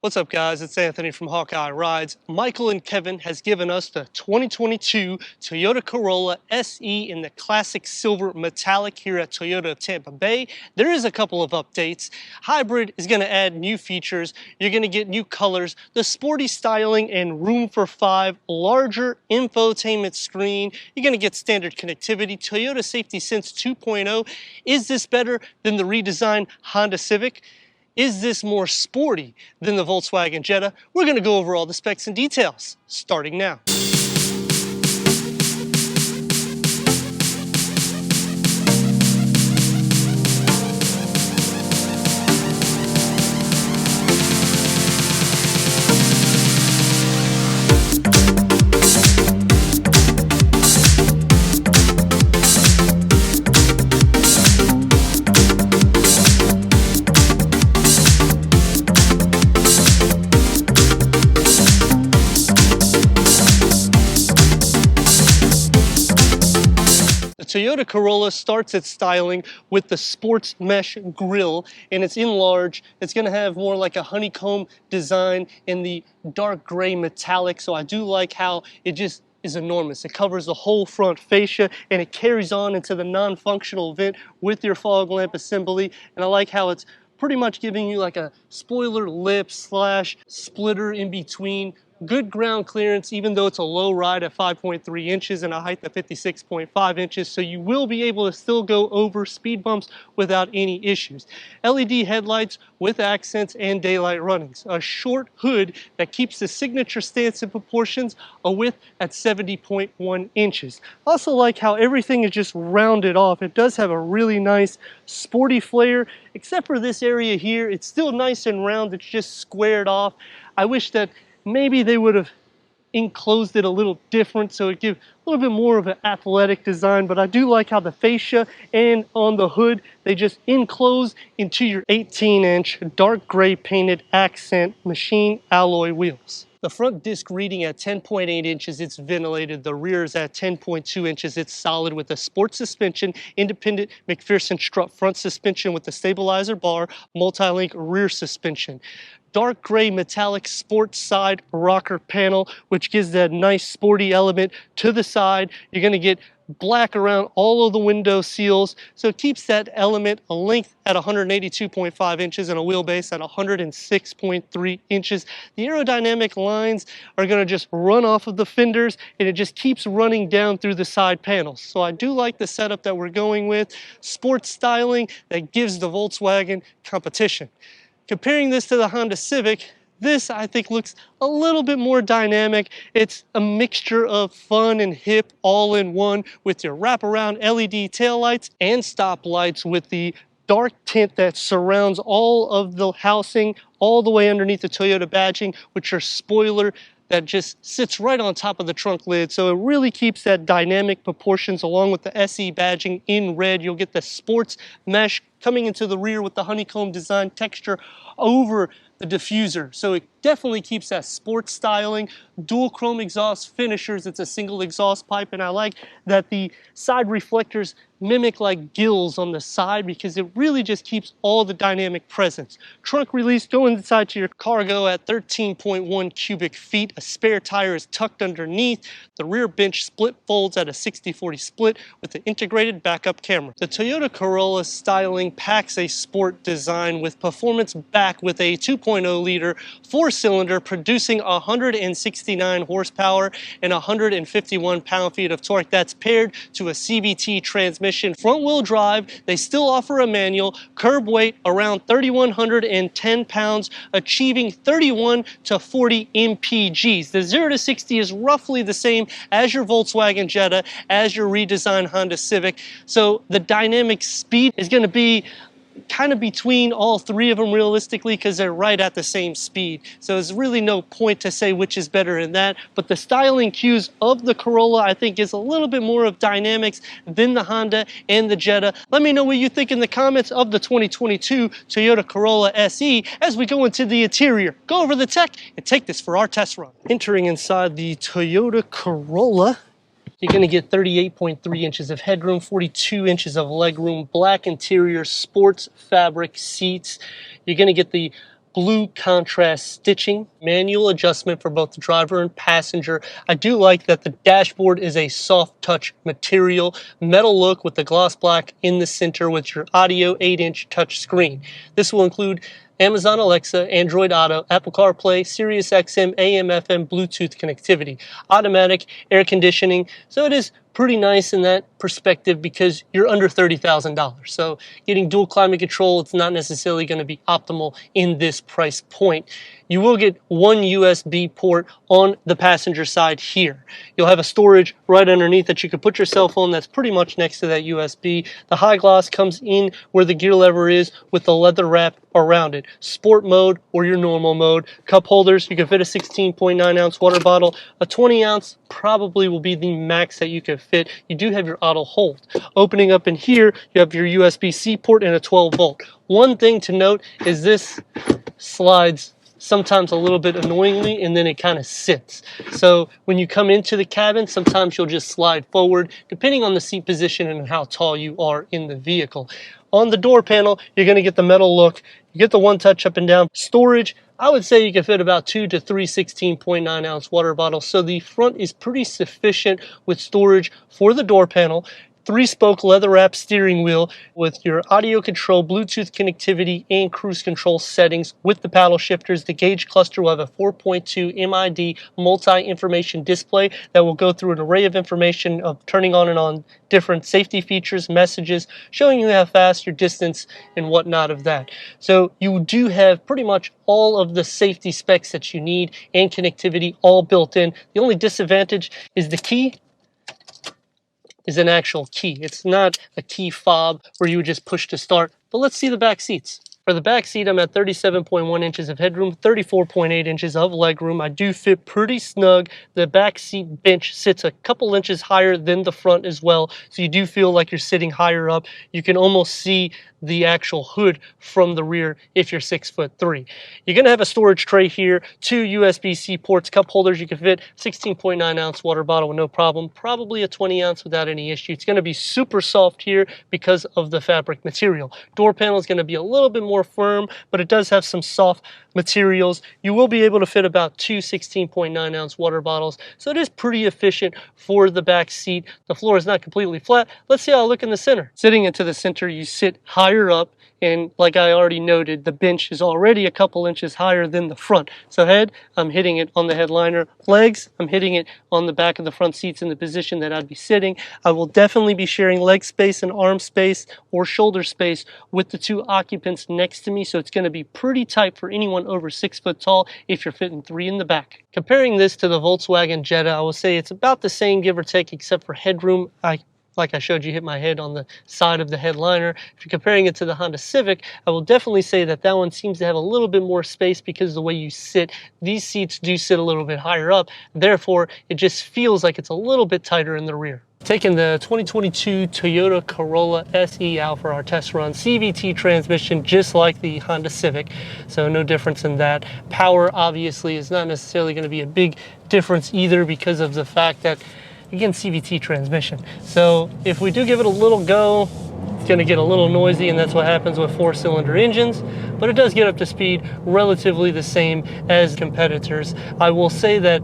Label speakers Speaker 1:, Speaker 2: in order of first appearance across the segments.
Speaker 1: What's up, guys? It's Anthony from Hawkeye Rides. Michael and Kevin has given us the 2022 Toyota Corolla SE in the classic silver metallic here at Toyota of Tampa Bay. There is a couple of updates. Hybrid is going to add new features. You're going to get new colors, the sporty styling, and room for 5, larger infotainment screen. You're going to get standard connectivity, Toyota Safety Sense 2.0. Is this better than the redesigned Honda Civic? Is this more sporty than the Volkswagen Jetta? We're going to go over all the specs and details, starting now. Toyota Corolla starts its styling with the sports mesh grille, and it's in large. It's going to have more like a honeycomb design in the dark gray metallic, so I do like how it just is enormous. It covers the whole front fascia and it carries on into the non-functional vent with your fog lamp assembly, and I like how it's pretty much giving you like a spoiler lip slash splitter in between. Good ground clearance, even though it's a low ride at 5.3 inches and a height of 56.5 inches, so you will be able to still go over speed bumps without any issues. LED headlights with accents and daylight runnings. A short hood that keeps the signature stance and proportions, a width at 70.1 inches. I also like how everything is just rounded off. It does have a really nice sporty flair, except for this area here. It's still nice and round, it's just squared off. I wish that maybe they would have enclosed it a little different so it gives a little bit more of an athletic design, but I do like how the fascia and on the hood, they just enclose into your 18-inch dark gray painted accent machine alloy wheels. The front disc reading at 10.8 inches, it's ventilated. The rear is at 10.2 inches. It's solid with a sport suspension, independent McPherson strut front suspension with the stabilizer bar, multi-link rear suspension. Dark gray metallic sports side rocker panel, which gives that nice sporty element to the side. You're going to get black around all of the window seals, so it keeps that element a length at 182.5 inches and a wheelbase at 106.3 inches. The aerodynamic lines are going to just run off of the fenders, and it just keeps running down through the side panels. So I do like the setup that we're going with. Sports styling that gives the Volkswagen competition. Comparing this to the Honda Civic, this I think looks a little bit more dynamic. It's a mixture of fun and hip all in one with your wraparound LED taillights and stop lights with the dark tint that surrounds all of the housing all the way underneath the Toyota badging with your spoiler that just sits right on top of the trunk lid. So it really keeps that dynamic proportions along with the SE badging in red. You'll get the sports mesh coming into the rear with the honeycomb design texture over the diffuser. So it definitely keeps that sports styling. Dual chrome exhaust finishers. It's a single exhaust pipe, and I like that the side reflectors mimic like gills on the side because it really just keeps all the dynamic presence. Trunk release going inside to your cargo at 13.1 cubic feet. A spare tire is tucked underneath. The rear bench split folds at a 60-40 split with an integrated backup camera. The Toyota Corolla styling packs a sport design with performance back with a 2.0 liter 4-cylinder producing 169 horsepower and 151 pound-feet of torque. That's paired to a CVT transmission. Front-wheel drive, they still offer a manual. Curb weight around 3,110 pounds, achieving 31 to 40 mpgs. The 0 to 60 is roughly the same as your Volkswagen Jetta, as your redesigned Honda Civic. So the dynamic speed is going to be kind of between all three of them realistically because they're right at the same speed. So there's really no point to say which is better in that. But the styling cues of the Corolla I think is a little bit more of dynamics than the Honda and the Jetta. Let me know what you think in the comments of the 2022 Toyota Corolla SE as we go into the interior, go over the tech, and take this for our test run. Entering inside the Toyota Corolla, you're going to get 38.3 inches of headroom, 42 inches of legroom, black interior, sports fabric seats. You're going to get the blue contrast stitching, manual adjustment for both the driver and passenger. I do like that the dashboard is a soft touch material, metal look with the gloss black in the center with your audio 8-inch touch screen. This will include Amazon Alexa, Android Auto, Apple CarPlay, Sirius XM, AM, FM, Bluetooth connectivity, automatic air conditioning. So it is pretty nice in that perspective because you're under $30,000. So getting dual climate control, it's not necessarily going to be optimal in this price point. You will get one USB port on the passenger side here. You'll have a storage right underneath that you can put your cell phone that's pretty much next to that USB. The high gloss comes in where the gear lever is with the leather wrap around it. Sport mode or your normal mode. Cup holders, you can fit a 16.9 ounce water bottle. A 20 ounce probably will be the max that you can fit. You do have your auto hold. Opening up in here, you have your USB-C port and a 12 volt. One thing to note is this slides sometimes a little bit annoyingly, and then it kind of sits. So when you come into the cabin, sometimes you'll just slide forward depending on the seat position and how tall you are in the vehicle. On the door panel, you're going to get the metal look. You get the one touch up and down. Storage, I would say you can fit about 2 to 3 16.9 ounce water bottles. So the front is pretty sufficient with storage for the door panel. 3-spoke leather wrap steering wheel with your audio control, Bluetooth connectivity, and cruise control settings with the paddle shifters. The gauge cluster will have a 4.2 MID multi-information display that will go through an array of information of turning on and on different safety features, messages, showing you how fast, your distance, and whatnot of that. So you do have pretty much all of the safety specs that you need and connectivity all built in. The only disadvantage is the key is an actual key. It's not a key fob where you would just push to start. But let's see the back seats. For the back seat, I'm at 37.1 inches of headroom, 34.8 inches of legroom. I do fit pretty snug. The back seat bench sits a couple inches higher than the front as well, so you do feel like you're sitting higher up. You can almost see the actual hood from the rear if you're 6'3". You're going to have a storage tray here, 2 USB-C ports, cup holders. You can fit 16.9 ounce water bottle with no problem, probably a 20 ounce without any issue. It's going to be super soft here because of the fabric material. Door panel is going to be a little bit more firm, but it does have some soft materials. You will be able to fit about 2 16.9 ounce water bottles, so it is pretty efficient for the back seat. The floor is not completely flat. Let's see how I look in the center. Sitting into the center, you sit higher up, and like I already noted, the bench is already a couple inches higher than the front. So head, I'm hitting it on the headliner. Legs, I'm hitting it on the back of the front seats in the position that I'd be sitting. I will definitely be sharing leg space and arm space or shoulder space with the 2 occupants next to me, so it's going to be pretty tight for anyone over 6 foot tall if you're fitting 3 in the back. Comparing this to the Volkswagen Jetta, I will say it's about the same, give or take, except for headroom. Like I showed you, hit my head on the side of the headliner. If you're comparing it to the Honda Civic, I will definitely say that that one seems to have a little bit more space because of the way you sit. These seats do sit a little bit higher up. Therefore, it just feels like it's a little bit tighter in the rear. Taking the 2022 Toyota Corolla SE out for our test run. CVT transmission, just like the Honda Civic, so no difference in that. Power, obviously, is not necessarily going to be a big difference either because of the fact that, again, CVT transmission. So if we do give it a little go, it's going to get a little noisy, and that's what happens with 4-cylinder engines, but it does get up to speed relatively the same as competitors. I will say that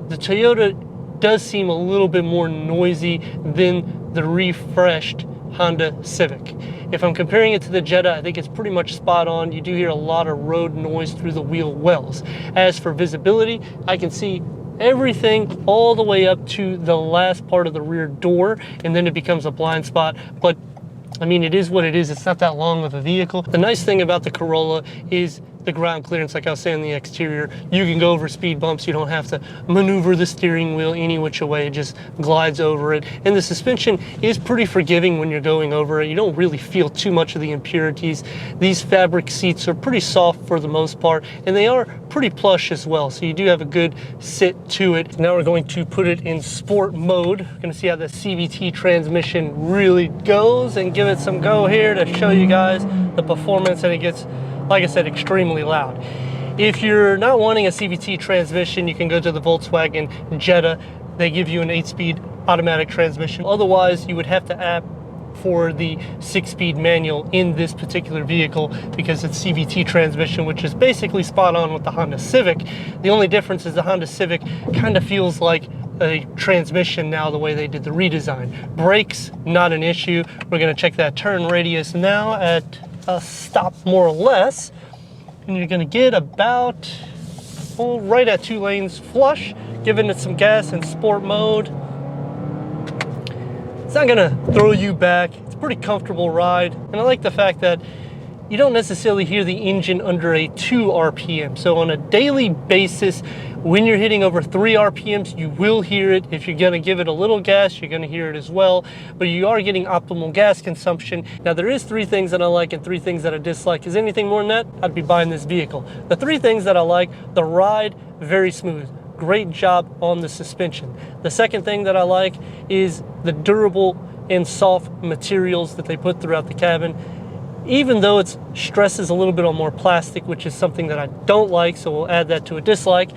Speaker 1: the Toyota does seem a little bit more noisy than the refreshed Honda Civic. If I'm comparing it to the Jetta, I think it's pretty much spot on. You do hear a lot of road noise through the wheel wells. As for visibility, I can see everything all the way up to the last part of the rear door, and then it becomes a blind spot. But I mean, it is what it is. It's not that long of a vehicle. The nice thing about the Corolla is the ground clearance. Like I was saying, in the exterior, you can go over speed bumps. You don't have to maneuver the steering wheel any which way. It just glides over it. And the suspension is pretty forgiving when you're going over it. You don't really feel too much of the impurities. These fabric seats are pretty soft for the most part, and they are pretty plush as well. So you do have a good sit to it. Now we're going to put it in sport mode. We're going to see how the CVT transmission really goes and give it some go here to show you guys the performance, and it gets, like I said, extremely loud. If you're not wanting a CVT transmission, you can go to the Volkswagen Jetta. They give you an 8-speed automatic transmission. Otherwise, you would have to for the 6-speed manual in this particular vehicle because it's CVT transmission, which is basically spot on with the Honda Civic. The only difference is the Honda Civic kind of feels like a transmission now, the way they did the redesign. Brakes, not an issue. We're gonna check that turn radius now at a stop more or less, and you're gonna get about, well, right at 2 lanes flush, giving it some gas in sport mode. It's not gonna throw you back. It's a pretty comfortable ride, and I like the fact that you don't necessarily hear the engine under a 2 RPM. So on a daily basis, when you're hitting over 3 RPMs, you will hear it. If you're gonna give it a little gas, you're gonna hear it as well, but you are getting optimal gas consumption. Now there is 3 things that I like and 3 things that I dislike. Is anything more than that, I'd be buying this vehicle. The 3 things that I like: the ride, very smooth. Great job on the suspension. The second thing that I like is the durable and soft materials that they put throughout the cabin. Even though it stresses a little bit on more plastic, which is something that I don't like, so we'll add that to a dislike,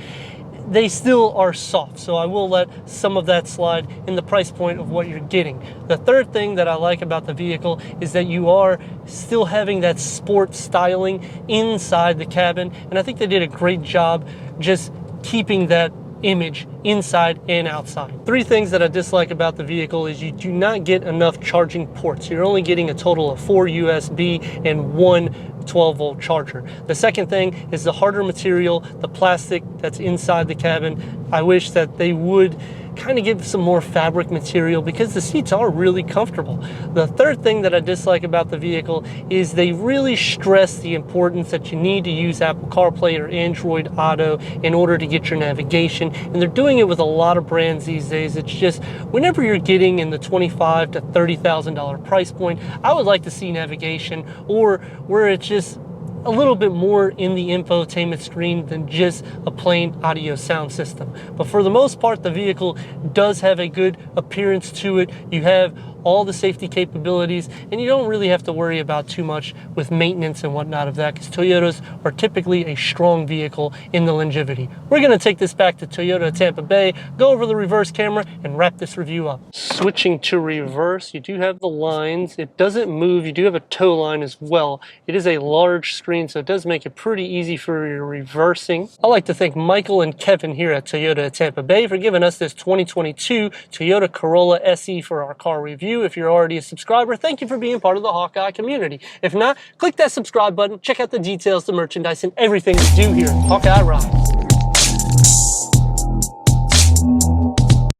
Speaker 1: they still are soft, so I will let some of that slide in the price point of what you're getting. The third thing that I like about the vehicle is that you are still having that sport styling inside the cabin, and I think they did a great job just keeping that image inside and outside. 3 things that I dislike about the vehicle is you do not get enough charging ports. You're only getting a total of 4 USB and 1 12-volt charger. The second thing is the harder material, the plastic that's inside the cabin. I wish that they would kind of give some more fabric material because the seats are really comfortable. The third thing that I dislike about the vehicle is they really stress the importance that you need to use Apple CarPlay or Android Auto in order to get your navigation, and they're doing it with a lot of brands these days. It's just whenever you're getting in the $25,000 to $30,000 price point, I would like to see navigation, or where it's just a little bit more in the infotainment screen than just a plain audio sound system. But for the most part, the vehicle does have a good appearance to it. You have all the safety capabilities, and you don't really have to worry about too much with maintenance and whatnot of that, because Toyotas are typically a strong vehicle in the longevity. We're going to take this back to Toyota Tampa Bay, go over the reverse camera, and wrap this review up. Switching to reverse, you do have the lines. It doesn't move. You do have a tow line as well. It is a large screen, so it does make it pretty easy for your reversing. I'd like to thank Michael and Kevin here at Toyota Tampa Bay for giving us this 2022 Toyota Corolla SE for our car review. If you're already a subscriber, thank you for being part of the Hawkeye community. If not, click that subscribe button, check out the details, the merchandise, and everything we do here at Hawkeye Rides.